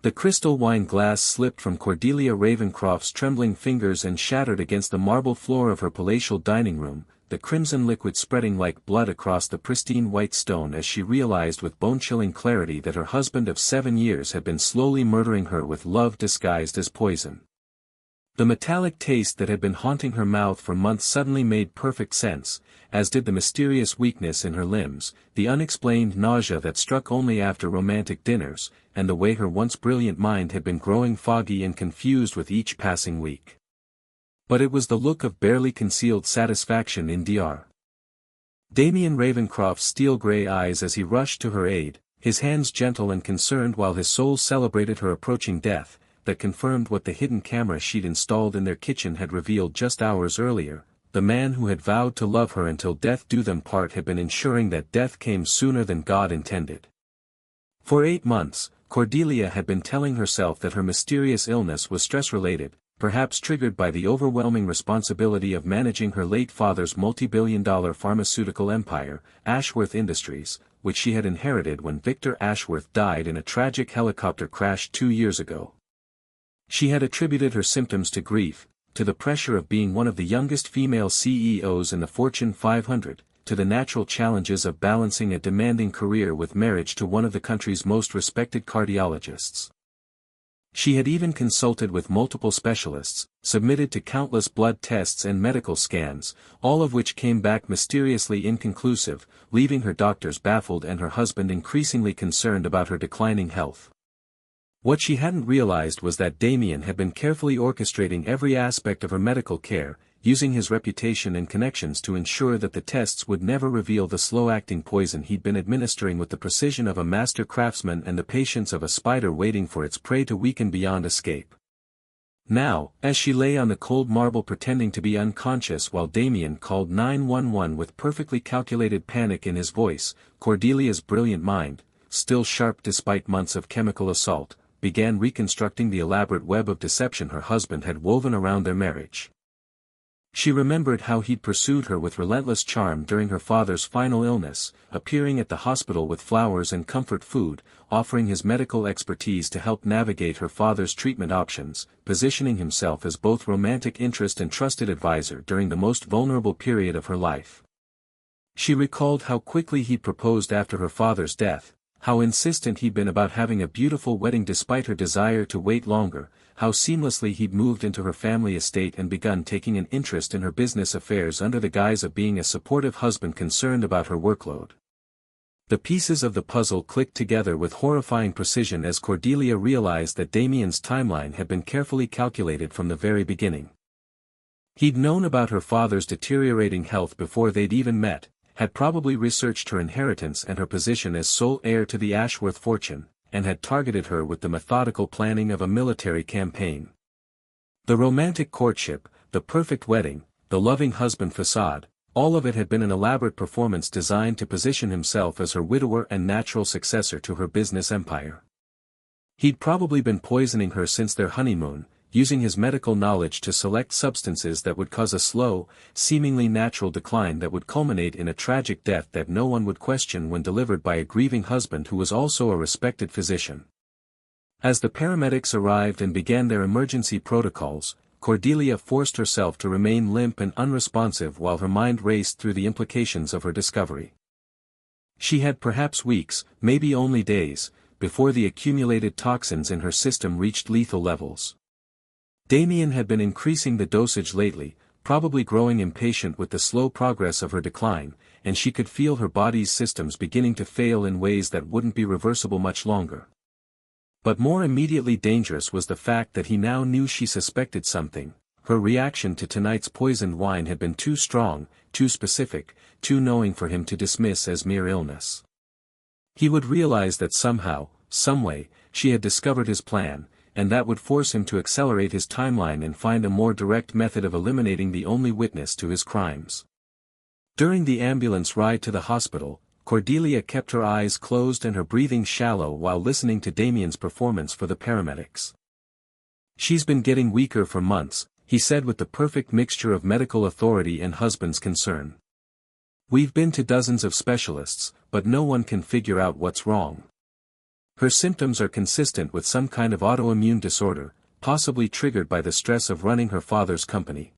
The crystal wine glass slipped from Cordelia Ravencroft's trembling fingers and shattered against the marble floor of her palatial dining room, the crimson liquid spreading like blood across the pristine white stone as she realized with bone-chilling clarity that her husband of 7 years had been slowly murdering her with love disguised as poison. The metallic taste that had been haunting her mouth for months suddenly made perfect sense, as did the mysterious weakness in her limbs, the unexplained nausea that struck only after romantic dinners, and the way her once brilliant mind had been growing foggy and confused with each passing week. But it was the look of barely concealed satisfaction in Dr. Damien Ravencroft's steel-gray eyes as he rushed to her aid, his hands gentle and concerned while his soul celebrated her approaching death, that confirmed what the hidden camera she'd installed in their kitchen had revealed just hours earlier. The man who had vowed to love her until death do them part had been ensuring that death came sooner than God intended. For 8 months, Cordelia had been telling herself that her mysterious illness was stress-related, perhaps triggered by the overwhelming responsibility of managing her late father's multi-billion-dollar pharmaceutical empire, Ashworth Industries, which she had inherited when Victor Ashworth died in a tragic helicopter crash 2 years ago. She had attributed her symptoms to grief, to the pressure of being one of the youngest female CEOs in the Fortune 500, to the natural challenges of balancing a demanding career with marriage to one of the country's most respected cardiologists. She had even consulted with multiple specialists, submitted to countless blood tests and medical scans, all of which came back mysteriously inconclusive, leaving her doctors baffled and her husband increasingly concerned about her declining health. What she hadn't realized was that Damien had been carefully orchestrating every aspect of her medical care, using his reputation and connections to ensure that the tests would never reveal the slow-acting poison he'd been administering with the precision of a master craftsman and the patience of a spider waiting for its prey to weaken beyond escape. Now, as she lay on the cold marble pretending to be unconscious while Damien called 911 with perfectly calculated panic in his voice, Cordelia's brilliant mind, still sharp despite months of chemical assault, began reconstructing the elaborate web of deception her husband had woven around their marriage. She remembered how he'd pursued her with relentless charm during her father's final illness, appearing at the hospital with flowers and comfort food, offering his medical expertise to help navigate her father's treatment options, positioning himself as both romantic interest and trusted advisor during the most vulnerable period of her life. She recalled how quickly he'd proposed after her father's death, how insistent he'd been about having a beautiful wedding despite her desire to wait longer, how seamlessly he'd moved into her family estate and begun taking an interest in her business affairs under the guise of being a supportive husband concerned about her workload. The pieces of the puzzle clicked together with horrifying precision as Cordelia realized that Damien's timeline had been carefully calculated from the very beginning. He'd known about her father's deteriorating health before they'd even met, had probably researched her inheritance and her position as sole heir to the Ashworth fortune, and had targeted her with the methodical planning of a military campaign. The romantic courtship, the perfect wedding, the loving husband facade, all of it had been an elaborate performance designed to position himself as her widower and natural successor to her business empire. He'd probably been poisoning her since their honeymoon, using his medical knowledge to select substances that would cause a slow, seemingly natural decline that would culminate in a tragic death that no one would question when delivered by a grieving husband who was also a respected physician. As the paramedics arrived and began their emergency protocols, Cordelia forced herself to remain limp and unresponsive while her mind raced through the implications of her discovery. She had perhaps weeks, maybe only days, before the accumulated toxins in her system reached lethal levels. Damien had been increasing the dosage lately, probably growing impatient with the slow progress of her decline, and she could feel her body's systems beginning to fail in ways that wouldn't be reversible much longer. But more immediately dangerous was the fact that he now knew she suspected something. Her reaction to tonight's poisoned wine had been too strong, too specific, too knowing for him to dismiss as mere illness. He would realize that somehow, someway, she had discovered his plan, and that would force him to accelerate his timeline and find a more direct method of eliminating the only witness to his crimes. During the ambulance ride to the hospital, Cordelia kept her eyes closed and her breathing shallow while listening to Damien's performance for the paramedics. "She's been getting weaker for months," he said with the perfect mixture of medical authority and husband's concern. "We've been to dozens of specialists, but no one can figure out what's wrong. Her symptoms are consistent with some kind of autoimmune disorder, possibly triggered by the stress of running her father's company.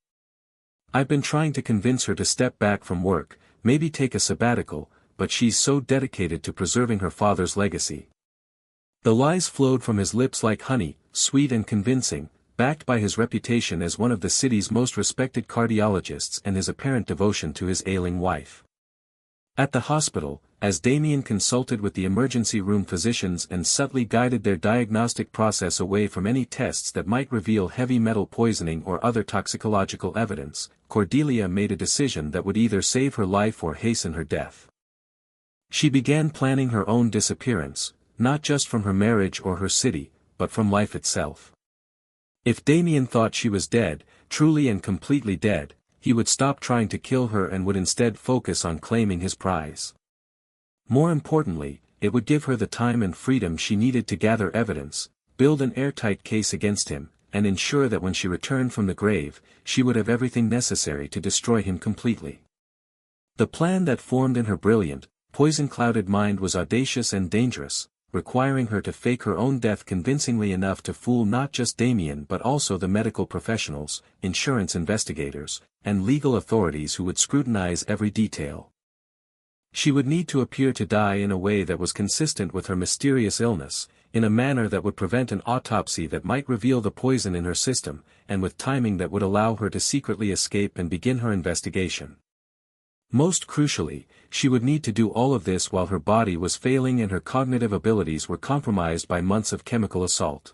I've been trying to convince her to step back from work, maybe take a sabbatical, but she's so dedicated to preserving her father's legacy. The lies flowed from his lips like honey, sweet and convincing, backed by his reputation as one of the city's most respected cardiologists and his apparent devotion to his ailing wife. At the hospital, as Damien consulted with the emergency room physicians and subtly guided their diagnostic process away from any tests that might reveal heavy metal poisoning or other toxicological evidence, Cordelia made a decision that would either save her life or hasten her death. She began planning her own disappearance, not just from her marriage or her city, but from life itself. If Damien thought she was dead, truly and completely dead, he would stop trying to kill her and would instead focus on claiming his prize. More importantly, it would give her the time and freedom she needed to gather evidence, build an airtight case against him, and ensure that when she returned from the grave, she would have everything necessary to destroy him completely. The plan that formed in her brilliant, poison-clouded mind was audacious and dangerous, requiring her to fake her own death convincingly enough to fool not just Damien but also the medical professionals, insurance investigators, and legal authorities who would scrutinize every detail. She would need to appear to die in a way that was consistent with her mysterious illness, in a manner that would prevent an autopsy that might reveal the poison in her system, and with timing that would allow her to secretly escape and begin her investigation. Most crucially, she would need to do all of this while her body was failing and her cognitive abilities were compromised by months of chemical assault.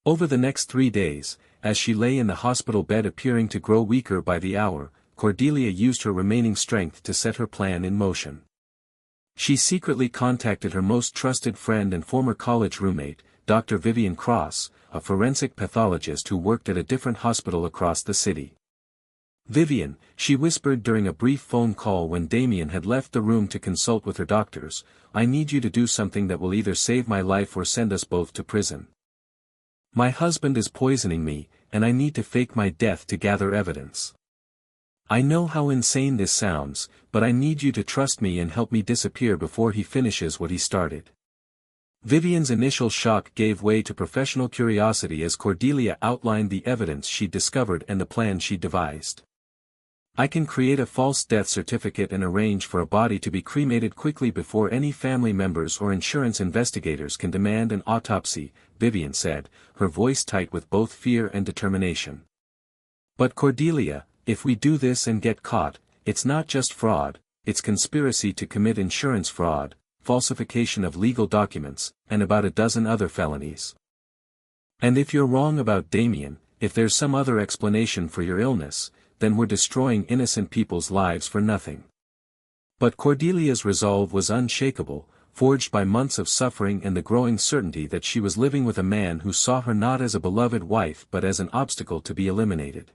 Over the next 3 days, as she lay in the hospital bed appearing to grow weaker by the hour, Cordelia used her remaining strength to set her plan in motion. She secretly contacted her most trusted friend and former college roommate, Dr. Vivian Cross, a forensic pathologist who worked at a different hospital across the city. "Vivian," she whispered during a brief phone call when Damien had left the room to consult with her doctors, "I need you to do something that will either save my life or send us both to prison. My husband is poisoning me, and I need to fake my death to gather evidence. I know how insane this sounds, but I need you to trust me and help me disappear before he finishes what he started." Vivian's initial shock gave way to professional curiosity as Cordelia outlined the evidence she'd discovered and the plan she'd devised. "I can create a false death certificate and arrange for a body to be cremated quickly before any family members or insurance investigators can demand an autopsy," Vivian said, her voice tight with both fear and determination. "But Cordelia, if we do this and get caught, it's not just fraud, it's conspiracy to commit insurance fraud, falsification of legal documents, and about a dozen other felonies. And if you're wrong about Damien, if there's some other explanation for your illness, then we're destroying innocent people's lives for nothing." But Cordelia's resolve was unshakable, forged by months of suffering and the growing certainty that she was living with a man who saw her not as a beloved wife but as an obstacle to be eliminated.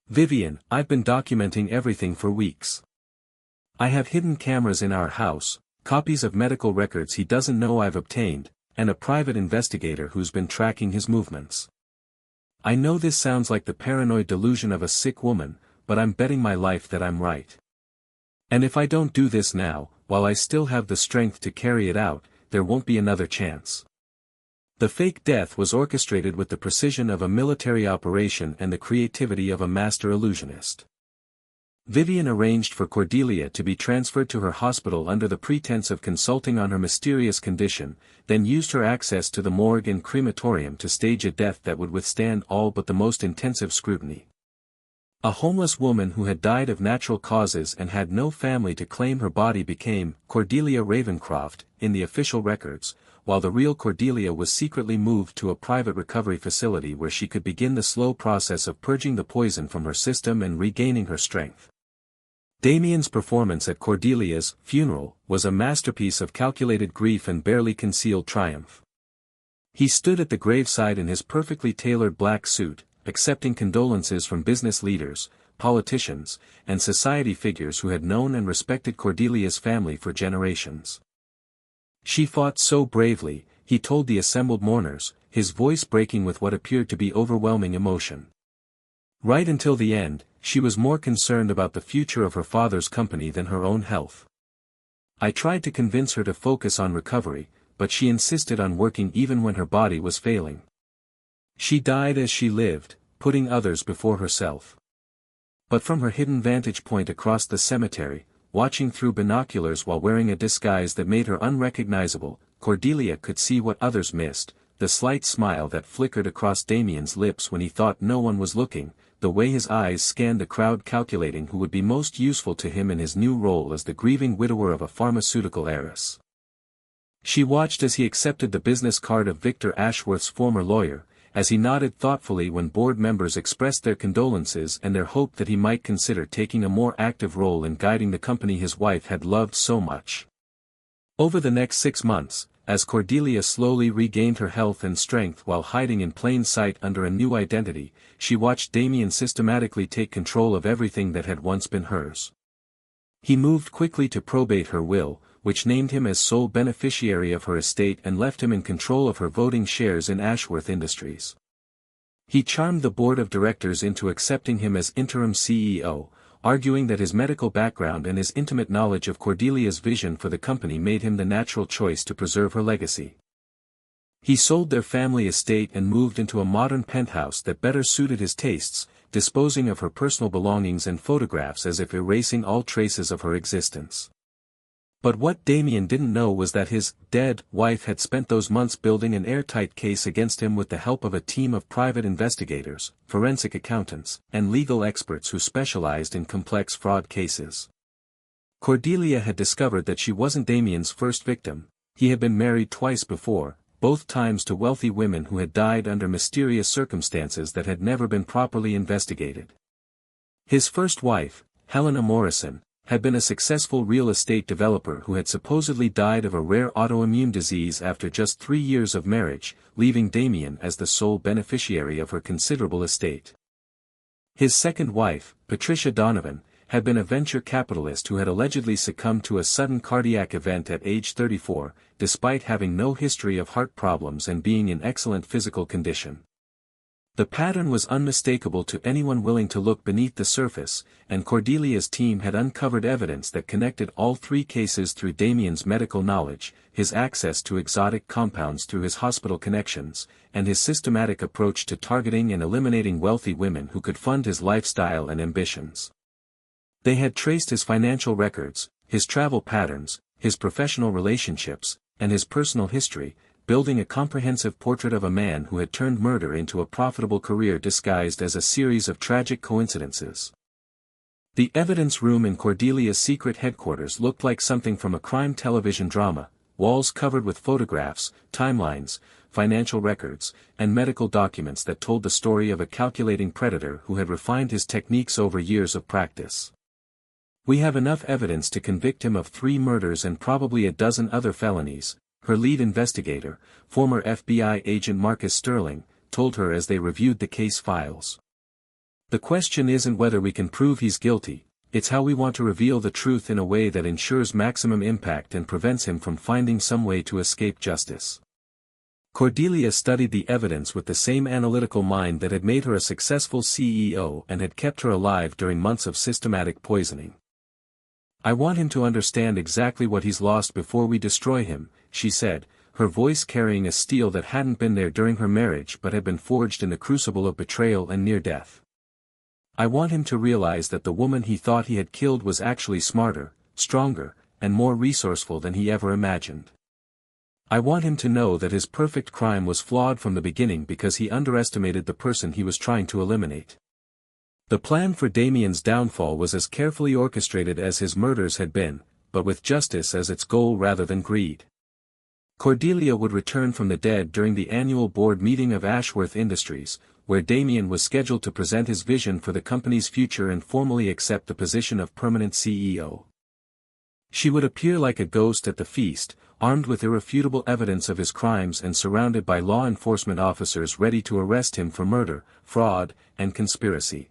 "Vivian, I've been documenting everything for weeks. I have hidden cameras in our house, copies of medical records he doesn't know I've obtained, and a private investigator who's been tracking his movements. I know this sounds like the paranoid delusion of a sick woman, but I'm betting my life that I'm right. And if I don't do this now, while I still have the strength to carry it out, there won't be another chance." The fake death was orchestrated with the precision of a military operation and the creativity of a master illusionist. Vivian arranged for Cordelia to be transferred to her hospital under the pretense of consulting on her mysterious condition, then used her access to the morgue and crematorium to stage a death that would withstand all but the most intensive scrutiny. A homeless woman who had died of natural causes and had no family to claim her body became Cordelia Ravencroft in the official records, while the real Cordelia was secretly moved to a private recovery facility where she could begin the slow process of purging the poison from her system and regaining her strength. Damien's performance at Cordelia's funeral was a masterpiece of calculated grief and barely concealed triumph. He stood at the graveside in his perfectly tailored black suit, accepting condolences from business leaders, politicians, and society figures who had known and respected Cordelia's family for generations. "She fought so bravely," he told the assembled mourners, his voice breaking with what appeared to be overwhelming emotion. "Right until the end, she was more concerned about the future of her father's company than her own health. I tried to convince her to focus on recovery, but she insisted on working even when her body was failing. She died as she lived, putting others before herself. But from her hidden vantage point across the cemetery, watching through binoculars while wearing a disguise that made her unrecognizable, Cordelia could see what others missed, the slight smile that flickered across Damien's lips when he thought no one was looking, the way his eyes scanned the crowd calculating who would be most useful to him in his new role as the grieving widower of a pharmaceutical heiress. She watched as he accepted the business card of Victor Ashworth's former lawyer, as he nodded thoughtfully when board members expressed their condolences and their hope that he might consider taking a more active role in guiding the company his wife had loved so much. Over the next 6 months, as Cordelia slowly regained her health and strength while hiding in plain sight under a new identity, she watched Damien systematically take control of everything that had once been hers. He moved quickly to probate her will, which named him as sole beneficiary of her estate and left him in control of her voting shares in Ashworth Industries. He charmed the board of directors into accepting him as interim CEO, arguing that his medical background and his intimate knowledge of Cordelia's vision for the company made him the natural choice to preserve her legacy. He sold their family estate and moved into a modern penthouse that better suited his tastes, disposing of her personal belongings and photographs as if erasing all traces of her existence. But what Damien didn't know was that his dead wife had spent those months building an airtight case against him with the help of a team of private investigators, forensic accountants, and legal experts who specialized in complex fraud cases. Cordelia had discovered that she wasn't Damien's first victim. He had been married twice before, both times to wealthy women who had died under mysterious circumstances that had never been properly investigated. His first wife, Helena Morrison, had been a successful real estate developer who had supposedly died of a rare autoimmune disease after just 3 years of marriage, leaving Damien as the sole beneficiary of her considerable estate. His second wife, Patricia Donovan, had been a venture capitalist who had allegedly succumbed to a sudden cardiac event at age 34, despite having no history of heart problems and being in excellent physical condition. The pattern was unmistakable to anyone willing to look beneath the surface, and Cordelia's team had uncovered evidence that connected all 3 cases through Damien's medical knowledge, his access to exotic compounds through his hospital connections, and his systematic approach to targeting and eliminating wealthy women who could fund his lifestyle and ambitions. They had traced his financial records, his travel patterns, his professional relationships, and his personal history, building a comprehensive portrait of a man who had turned murder into a profitable career disguised as a series of tragic coincidences. The evidence room in Cordelia's secret headquarters looked like something from a crime television drama, walls covered with photographs, timelines, financial records, and medical documents that told the story of a calculating predator who had refined his techniques over years of practice. "We have enough evidence to convict him of 3 murders and probably a dozen other felonies," her lead investigator, former FBI agent Marcus Sterling, told her as they reviewed the case files. "The question isn't whether we can prove he's guilty, it's how we want to reveal the truth in a way that ensures maximum impact and prevents him from finding some way to escape justice." Cordelia studied the evidence with the same analytical mind that had made her a successful CEO and had kept her alive during months of systematic poisoning. "I want him to understand exactly what he's lost before we destroy him," she said, her voice carrying a steel that hadn't been there during her marriage but had been forged in the crucible of betrayal and near death. "I want him to realize that the woman he thought he had killed was actually smarter, stronger, and more resourceful than he ever imagined. I want him to know that his perfect crime was flawed from the beginning because he underestimated the person he was trying to eliminate." The plan for Damien's downfall was as carefully orchestrated as his murders had been, but with justice as its goal rather than greed. Cordelia would return from the dead during the annual board meeting of Ashworth Industries, where Damien was scheduled to present his vision for the company's future and formally accept the position of permanent CEO. She would appear like a ghost at the feast, armed with irrefutable evidence of his crimes and surrounded by law enforcement officers ready to arrest him for murder, fraud, and conspiracy.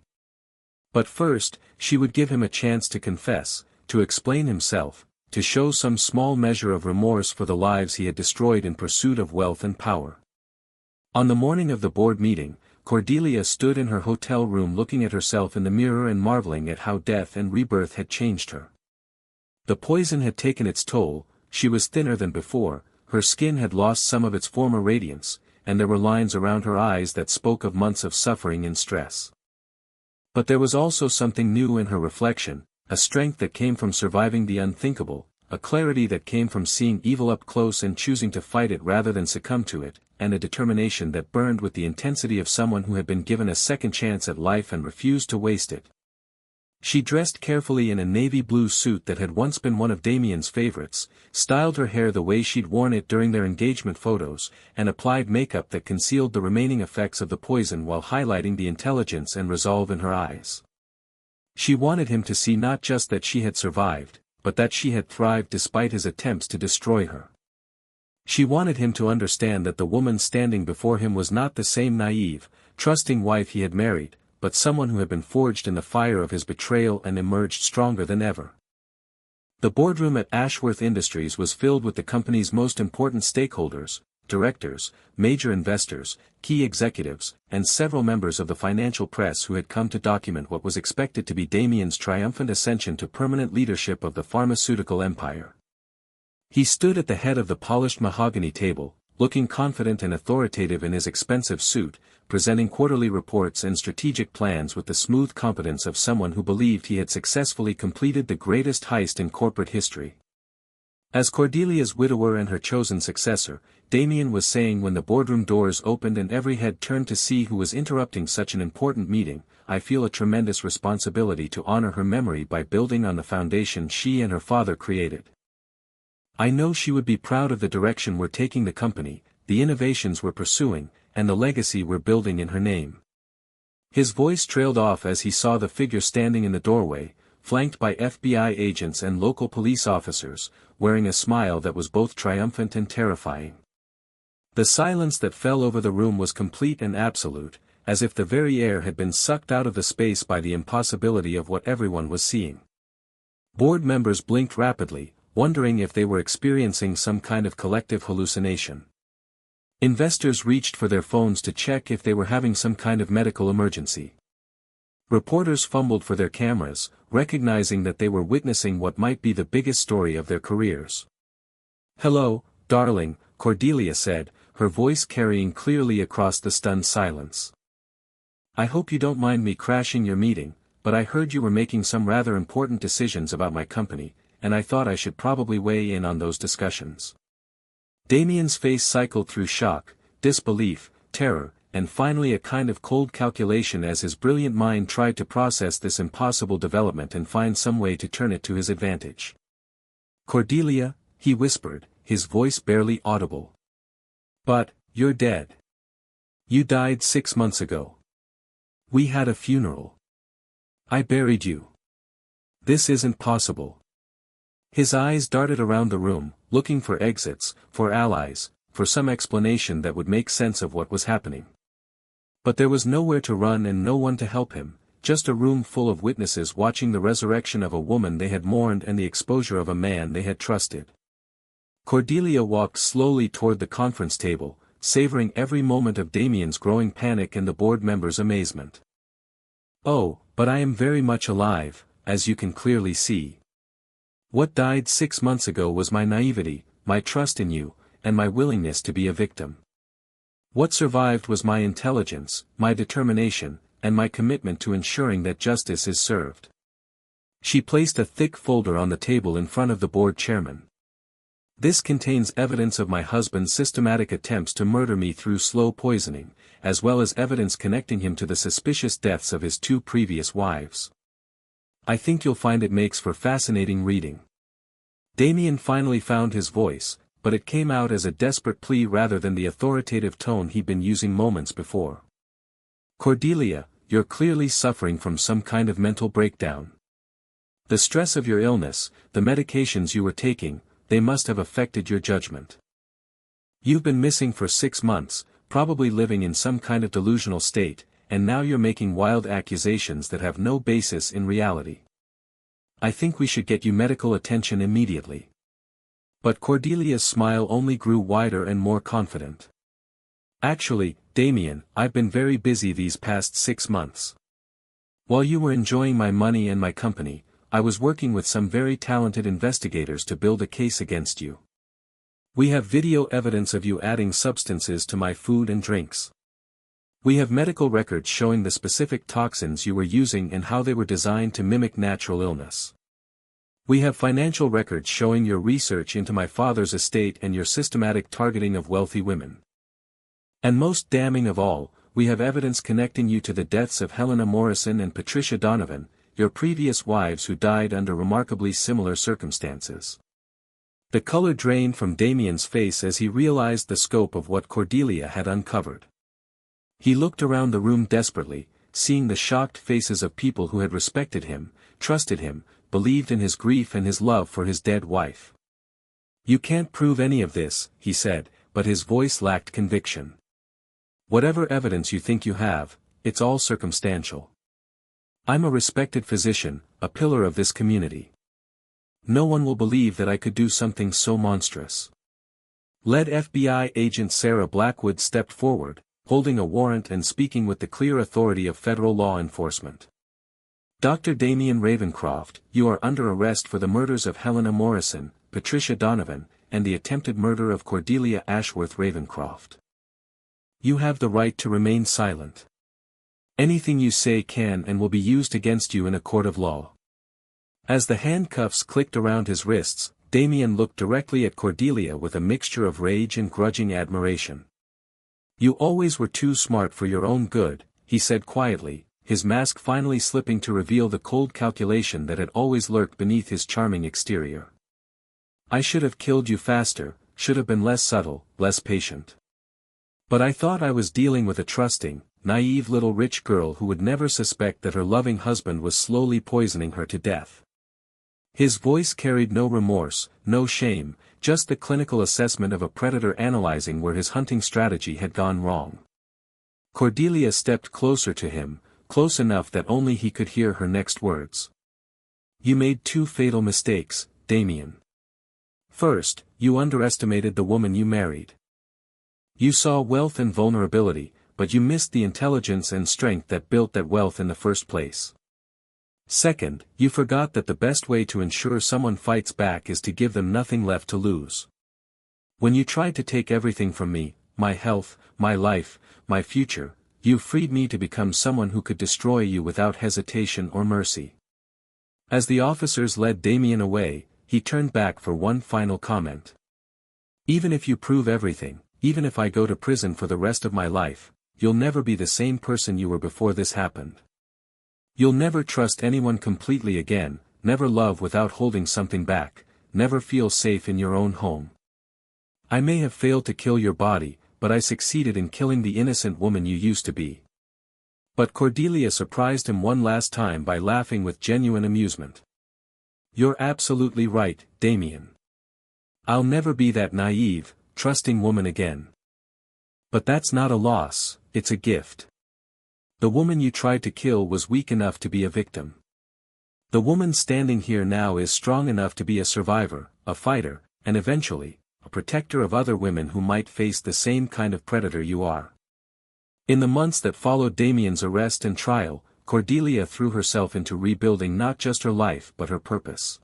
But first, she would give him a chance to confess, to explain himself, to show some small measure of remorse for the lives he had destroyed in pursuit of wealth and power. On the morning of the board meeting, Cordelia stood in her hotel room looking at herself in the mirror and marveling at how death and rebirth had changed her. The poison had taken its toll, she was thinner than before, her skin had lost some of its former radiance, and there were lines around her eyes that spoke of months of suffering and stress. But there was also something new in her reflection, a strength that came from surviving the unthinkable, a clarity that came from seeing evil up close and choosing to fight it rather than succumb to it, and a determination that burned with the intensity of someone who had been given a second chance at life and refused to waste it. She dressed carefully in a navy blue suit that had once been one of Damien's favorites, styled her hair the way she'd worn it during their engagement photos, and applied makeup that concealed the remaining effects of the poison while highlighting the intelligence and resolve in her eyes. She wanted him to see not just that she had survived, but that she had thrived despite his attempts to destroy her. She wanted him to understand that the woman standing before him was not the same naive, trusting wife he had married, but someone who had been forged in the fire of his betrayal and emerged stronger than ever. The boardroom at Ashworth Industries was filled with the company's most important stakeholders, directors, major investors, key executives, and several members of the financial press who had come to document what was expected to be Damien's triumphant ascension to permanent leadership of the pharmaceutical empire. He stood at the head of the polished mahogany table, looking confident and authoritative in his expensive suit, presenting quarterly reports and strategic plans with the smooth competence of someone who believed he had successfully completed the greatest heist in corporate history. As Cordelia's widower and her chosen successor, Damien was saying when the boardroom doors opened and every head turned to see who was interrupting such an important meeting, I feel a tremendous responsibility to honor her memory by building on the foundation she and her father created. I know she would be proud of the direction we're taking the company, the innovations we're pursuing, and the legacy we're building in her name. His voice trailed off as he saw the figure standing in the doorway, flanked by FBI agents and local police officers, wearing a smile that was both triumphant and terrifying. The silence that fell over the room was complete and absolute, as if the very air had been sucked out of the space by the impossibility of what everyone was seeing. Board members blinked rapidly, wondering if they were experiencing some kind of collective hallucination. Investors reached for their phones to check if they were having some kind of medical emergency. Reporters fumbled for their cameras, recognizing that they were witnessing what might be the biggest story of their careers. "Hello, darling," Cordelia said, her voice carrying clearly across the stunned silence. "I hope you don't mind me crashing your meeting, but I heard you were making some rather important decisions about my company, and I thought I should probably weigh in on those discussions." Damien's face cycled through shock, disbelief, terror, and finally a kind of cold calculation as his brilliant mind tried to process this impossible development and find some way to turn it to his advantage. "Cordelia," he whispered, his voice barely audible. "But, you're dead. You died 6 months ago. We had a funeral. I buried you. This isn't possible." His eyes darted around the room, looking for exits, for allies, for some explanation that would make sense of what was happening. But there was nowhere to run and no one to help him, just a room full of witnesses watching the resurrection of a woman they had mourned and the exposure of a man they had trusted. Cordelia walked slowly toward the conference table, savoring every moment of Damien's growing panic and the board members' amazement. "Oh, but I am very much alive, as you can clearly see. What died 6 months ago was my naivety, my trust in you, and my willingness to be a victim. What survived was my intelligence, my determination, and my commitment to ensuring that justice is served." She placed a thick folder on the table in front of the board chairman. "This contains evidence of my husband's systematic attempts to murder me through slow poisoning, as well as evidence connecting him to the suspicious deaths of his 2 previous wives. I think you'll find it makes for fascinating reading." Damien finally found his voice, but it came out as a desperate plea rather than the authoritative tone he'd been using moments before. "Cordelia, you're clearly suffering from some kind of mental breakdown. The stress of your illness, the medications you were taking, they must have affected your judgment. You've been missing for 6 months, probably living in some kind of delusional state, and now you're making wild accusations that have no basis in reality. I think we should get you medical attention immediately." But Cordelia's smile only grew wider and more confident. "Actually, Damien, I've been very busy these past 6 months. While you were enjoying my money and my company, I was working with some very talented investigators to build a case against you. We have video evidence of you adding substances to my food and drinks. We have medical records showing the specific toxins you were using and how they were designed to mimic natural illness. We have financial records showing your research into my father's estate and your systematic targeting of wealthy women. And most damning of all, we have evidence connecting you to the deaths of Helena Morrison and Patricia Donovan, your previous wives who died under remarkably similar circumstances. The color drained from Damien's face as he realized the scope of what Cordelia had uncovered. He looked around the room desperately, seeing the shocked faces of people who had respected him, trusted him, believed in his grief and his love for his dead wife. You can't prove any of this, he said, but his voice lacked conviction. Whatever evidence you think you have, it's all circumstantial. I'm a respected physician, a pillar of this community. No one will believe that I could do something so monstrous. Lead FBI agent Sarah Blackwood stepped forward, holding a warrant and speaking with the clear authority of federal law enforcement. Dr. Damien Ravencroft, you are under arrest for the murders of Helena Morrison, Patricia Donovan, and the attempted murder of Cordelia Ashworth Ravencroft. You have the right to remain silent. Anything you say can and will be used against you in a court of law. As the handcuffs clicked around his wrists, Damien looked directly at Cordelia with a mixture of rage and grudging admiration. You always were too smart for your own good, he said quietly, his mask finally slipping to reveal the cold calculation that had always lurked beneath his charming exterior. I should have killed you faster, should have been less subtle, less patient. But I thought I was dealing with a trusting, naive little rich girl who would never suspect that her loving husband was slowly poisoning her to death. His voice carried no remorse, no shame, just the clinical assessment of a predator analyzing where his hunting strategy had gone wrong. Cordelia stepped closer to him, close enough that only he could hear her next words. You made two fatal mistakes, Damien. First, you underestimated the woman you married. You saw wealth and vulnerability, but you missed the intelligence and strength that built that wealth in the first place. Second, you forgot that the best way to ensure someone fights back is to give them nothing left to lose. When you tried to take everything from me, my health, my life, my future, you freed me to become someone who could destroy you without hesitation or mercy. As the officers led Damien away, he turned back for one final comment. Even if you prove everything, even if I go to prison for the rest of my life, you'll never be the same person you were before this happened. You'll never trust anyone completely again, never love without holding something back, never feel safe in your own home. I may have failed to kill your body, but I succeeded in killing the innocent woman you used to be. But Cordelia surprised him one last time by laughing with genuine amusement. You're absolutely right, Damien. I'll never be that naive, trusting woman again. But that's not a loss, it's a gift. The woman you tried to kill was weak enough to be a victim. The woman standing here now is strong enough to be a survivor, a fighter, and eventually, a protector of other women who might face the same kind of predator you are. In the months that followed Damien's arrest and trial, Cordelia threw herself into rebuilding not just her life but her purpose.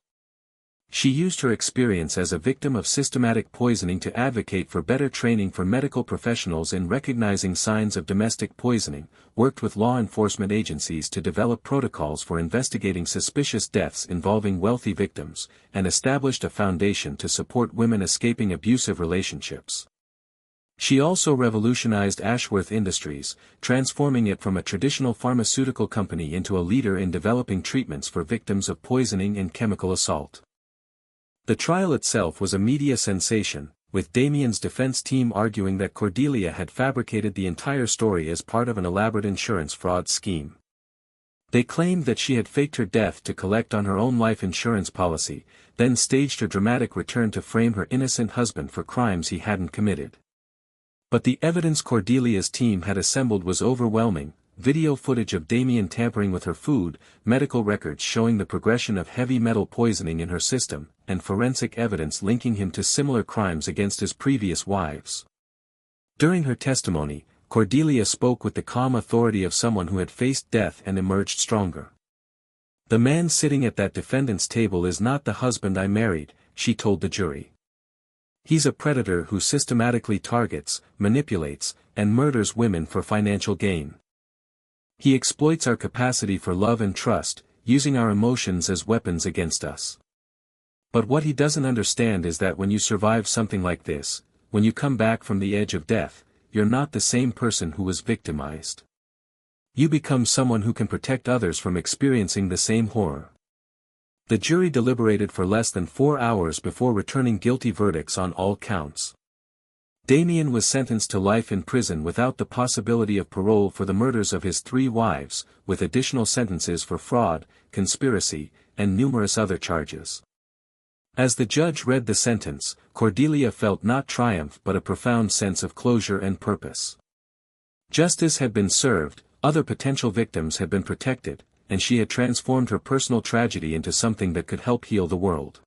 She used her experience as a victim of systematic poisoning to advocate for better training for medical professionals in recognizing signs of domestic poisoning, worked with law enforcement agencies to develop protocols for investigating suspicious deaths involving wealthy victims, and established a foundation to support women escaping abusive relationships. She also revolutionized Ashworth Industries, transforming it from a traditional pharmaceutical company into a leader in developing treatments for victims of poisoning and chemical assault. The trial itself was a media sensation, with Damien's defense team arguing that Cordelia had fabricated the entire story as part of an elaborate insurance fraud scheme. They claimed that she had faked her death to collect on her own life insurance policy, then staged her dramatic return to frame her innocent husband for crimes he hadn't committed. But the evidence Cordelia's team had assembled was overwhelming: video footage of Damien tampering with her food, medical records showing the progression of heavy metal poisoning in her system, and forensic evidence linking him to similar crimes against his previous wives. During her testimony, Cordelia spoke with the calm authority of someone who had faced death and emerged stronger. The man sitting at that defendant's table is not the husband I married, she told the jury. He's a predator who systematically targets, manipulates, and murders women for financial gain. He exploits our capacity for love and trust, using our emotions as weapons against us. But what he doesn't understand is that when you survive something like this, when you come back from the edge of death, you're not the same person who was victimized. You become someone who can protect others from experiencing the same horror. The jury deliberated for less than 4 hours before returning guilty verdicts on all counts. Damien was sentenced to life in prison without the possibility of parole for the murders of his 3 wives, with additional sentences for fraud, conspiracy, and numerous other charges. As the judge read the sentence, Cordelia felt not triumph but a profound sense of closure and purpose. Justice had been served, other potential victims had been protected, and she had transformed her personal tragedy into something that could help heal the world.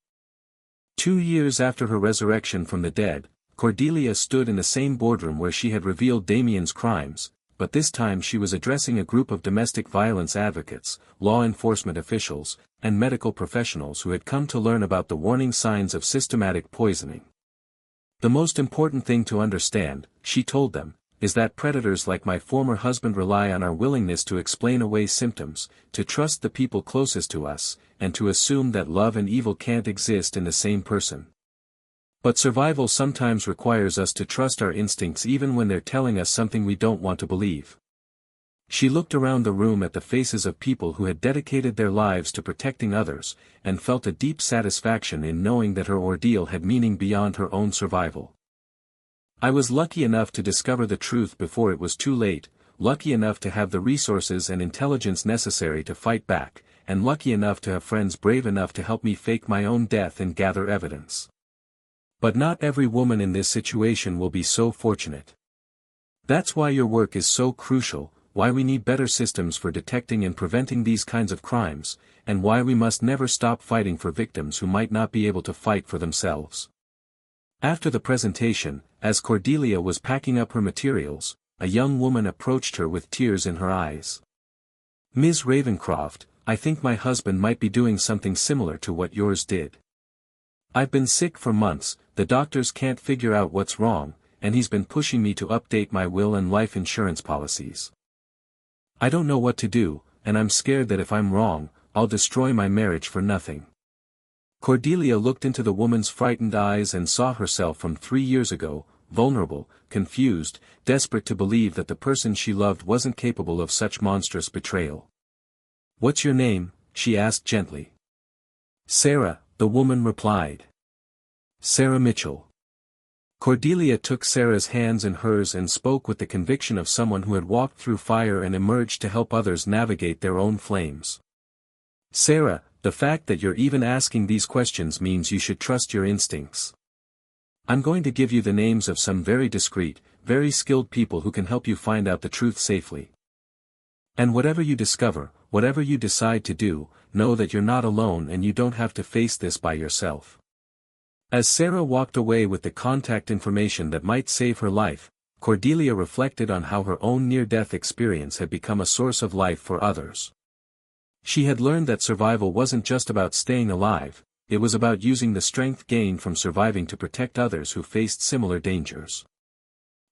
2 years after her resurrection from the dead, Cordelia stood in the same boardroom where she had revealed Damien's crimes, but this time she was addressing a group of domestic violence advocates, law enforcement officials, and medical professionals who had come to learn about the warning signs of systematic poisoning. The most important thing to understand, she told them, is that predators like my former husband rely on our willingness to explain away symptoms, to trust the people closest to us, and to assume that love and evil can't exist in the same person. But survival sometimes requires us to trust our instincts even when they're telling us something we don't want to believe. She looked around the room at the faces of people who had dedicated their lives to protecting others, and felt a deep satisfaction in knowing that her ordeal had meaning beyond her own survival. I was lucky enough to discover the truth before it was too late, lucky enough to have the resources and intelligence necessary to fight back, and lucky enough to have friends brave enough to help me fake my own death and gather evidence. But not every woman in this situation will be so fortunate. That's why your work is so crucial, why we need better systems for detecting and preventing these kinds of crimes, and why we must never stop fighting for victims who might not be able to fight for themselves. After the presentation, as Cordelia was packing up her materials, a young woman approached her with tears in her eyes. "Ms. Ravencroft, I think my husband might be doing something similar to what yours did. I've been sick for months, the doctors can't figure out what's wrong, and he's been pushing me to update my will and life insurance policies. I don't know what to do, and I'm scared that if I'm wrong, I'll destroy my marriage for nothing." Cordelia looked into the woman's frightened eyes and saw herself from 3 years ago, vulnerable, confused, desperate to believe that the person she loved wasn't capable of such monstrous betrayal. "What's your name?" she asked gently. "Sarah," the woman replied. "Sarah Mitchell." Cordelia took Sarah's hands in hers and spoke with the conviction of someone who had walked through fire and emerged to help others navigate their own flames. "Sarah, the fact that you're even asking these questions means you should trust your instincts. I'm going to give you the names of some very discreet, very skilled people who can help you find out the truth safely. And whatever you discover, whatever you decide to do, know that you're not alone and you don't have to face this by yourself." As Sarah walked away with the contact information that might save her life, Cordelia reflected on how her own near-death experience had become a source of life for others. She had learned that survival wasn't just about staying alive, it was about using the strength gained from surviving to protect others who faced similar dangers.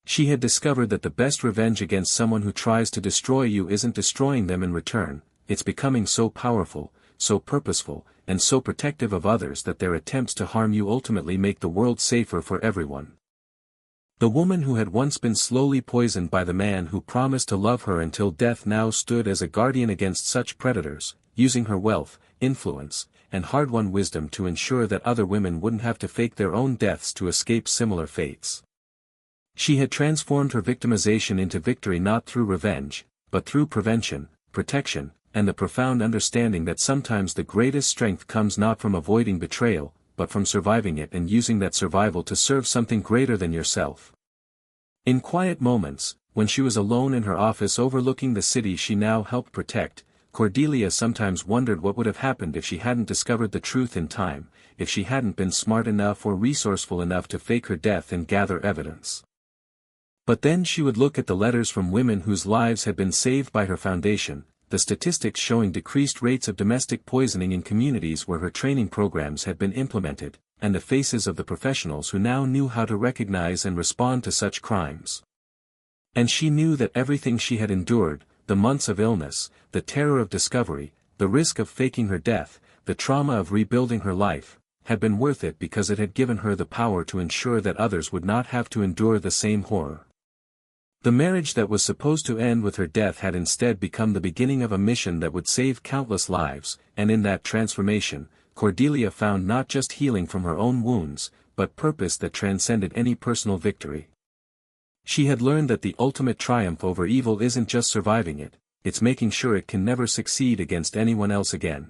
She had discovered that the best revenge against someone who tries to destroy you isn't destroying them in return, it's becoming so powerful, so purposeful, and so protective of others that their attempts to harm you ultimately make the world safer for everyone. The woman who had once been slowly poisoned by the man who promised to love her until death now stood as a guardian against such predators, using her wealth, influence, and hard-won wisdom to ensure that other women wouldn't have to fake their own deaths to escape similar fates. She had transformed her victimization into victory not through revenge, but through prevention, protection, and the profound understanding that sometimes the greatest strength comes not from avoiding betrayal, but from surviving it and using that survival to serve something greater than yourself. In quiet moments, when she was alone in her office overlooking the city she now helped protect, Cordelia sometimes wondered what would have happened if she hadn't discovered the truth in time, if she hadn't been smart enough or resourceful enough to fake her death and gather evidence. But then she would look at the letters from women whose lives had been saved by her foundation, the statistics showing decreased rates of domestic poisoning in communities where her training programs had been implemented, and the faces of the professionals who now knew how to recognize and respond to such crimes. And she knew that everything she had endured, the months of illness, the terror of discovery, the risk of faking her death, the trauma of rebuilding her life, had been worth it because it had given her the power to ensure that others would not have to endure the same horror. The marriage that was supposed to end with her death had instead become the beginning of a mission that would save countless lives, and in that transformation, Cordelia found not just healing from her own wounds, but purpose that transcended any personal victory. She had learned that the ultimate triumph over evil isn't just surviving it, it's making sure it can never succeed against anyone else again.